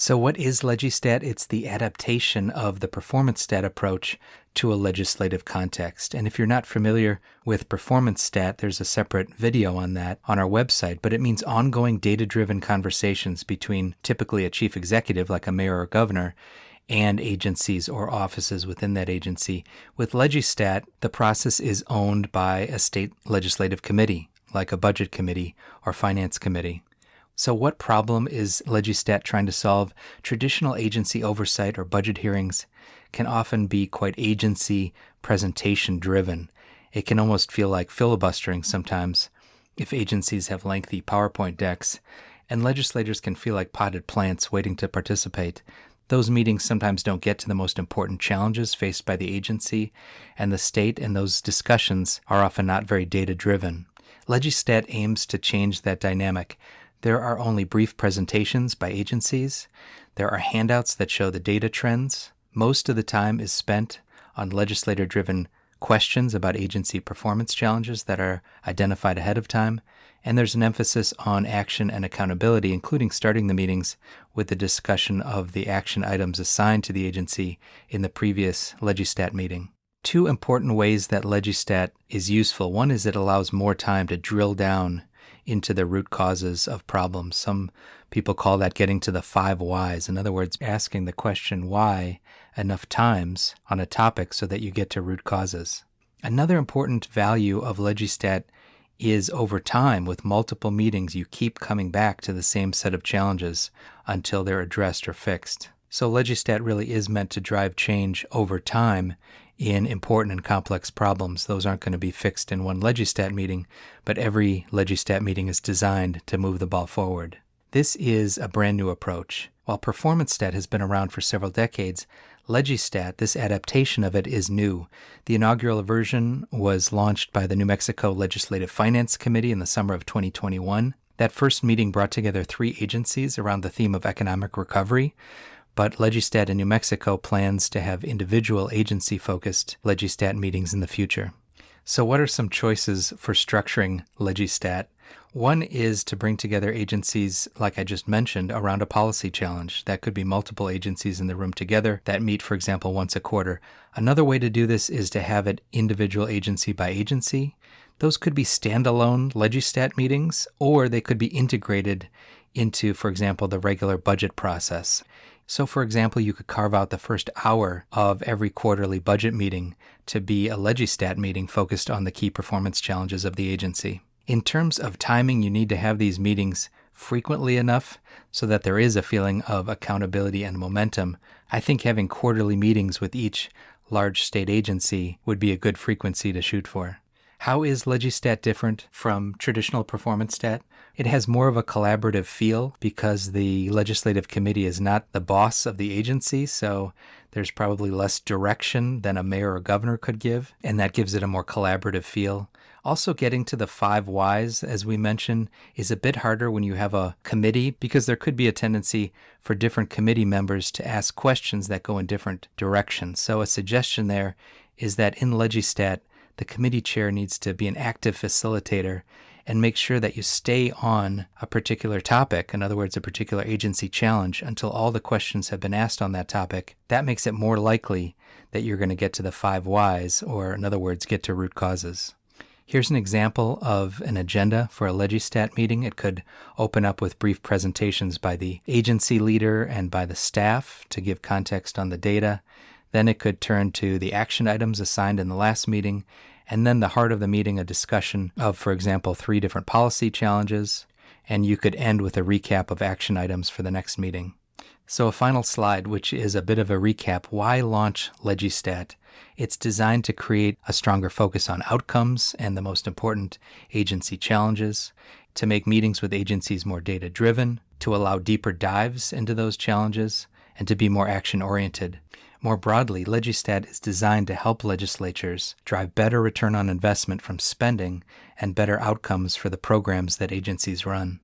So what is LegisStat? It's the adaptation of the PerformanceStat approach to a legislative context. And if you're not familiar with PerformanceStat, there's a separate video on that on our website, but it means ongoing data-driven conversations between typically a chief executive like a mayor or governor and agencies or offices within that agency. With LegisStat, the process is owned by a state legislative committee, like a budget committee or finance committee. So what problem is LegisStat trying to solve? Traditional agency oversight or budget hearings can often be quite agency presentation driven. It can almost feel like filibustering sometimes if agencies have lengthy PowerPoint decks, and legislators can feel like potted plants waiting to participate. Those meetings sometimes don't get to the most important challenges faced by the agency and the state, and those discussions are often not very data-driven. LegisStat aims to change that dynamic. There are only brief presentations by agencies. There are handouts that show the data trends. Most of the time is spent on legislator-driven questions about agency performance challenges that are identified ahead of time. And there's an emphasis on action and accountability, including starting the meetings with the discussion of the action items assigned to the agency in the previous LegisStat meeting. Two important ways that LegisStat is useful. One is it allows more time to drill down into the root causes of problems. Some people call that getting to the 5 whys. In other words, asking the question why enough times on a topic so that you get to root causes. Another important value of LegisStat is over time, with multiple meetings, you keep coming back to the same set of challenges until they're addressed or fixed. So LegisStat really is meant to drive change over time in important and complex problems. Those aren't going to be fixed in one LegisStat meeting, but every LegisStat meeting is designed to move the ball forward. This is a brand new approach. While PerformanceStat has been around for several decades, LegisStat, this adaptation of it, is new. The inaugural version was launched by the New Mexico Legislative Finance Committee in the summer of 2021. That first meeting brought together 3 agencies around the theme of economic recovery, but LegisStat in New Mexico plans to have individual agency-focused LegisStat meetings in the future. So what are some choices for structuring LegisStat? One is to bring together agencies, like I just mentioned, around a policy challenge. That could be multiple agencies in the room together that meet, for example, once a quarter. Another way to do this is to have it individual agency by agency. Those could be standalone LegisStat meetings, or they could be integrated into, for example, the regular budget process. So, for example, you could carve out the first hour of every quarterly budget meeting to be a LegisStat meeting focused on the key performance challenges of the agency. In terms of timing, you need to have these meetings frequently enough so that there is a feeling of accountability and momentum. I think having quarterly meetings with each large state agency would be a good frequency to shoot for. How is LegisStat different from traditional PerformanceStat? It has more of a collaborative feel because the legislative committee is not the boss of the agency, so there's probably less direction than a mayor or governor could give, and that gives it a more collaborative feel. Also, getting to the 5 whys, as we mentioned, is a bit harder when you have a committee because there could be a tendency for different committee members to ask questions that go in different directions. So a suggestion there is that in LegisStat, the committee chair needs to be an active facilitator and make sure that you stay on a particular topic, in other words, a particular agency challenge, until all the questions have been asked on that topic. That makes it more likely that you're going to get to the 5 whys, or in other words, get to root causes. Here's an example of an agenda for a LegisStat meeting. It could open up with brief presentations by the agency leader and by the staff to give context on the data. Then it could turn to the action items assigned in the last meeting, and then the heart of the meeting, a discussion of, for example, 3 different policy challenges, and you could end with a recap of action items for the next meeting. So a final slide, which is a bit of a recap. Why launch LegisStat? It's designed to create a stronger focus on outcomes and the most important agency challenges, to make meetings with agencies more data-driven, to allow deeper dives into those challenges, and to be more action-oriented. More broadly, LegisStat is designed to help legislatures drive better return on investment from spending and better outcomes for the programs that agencies run.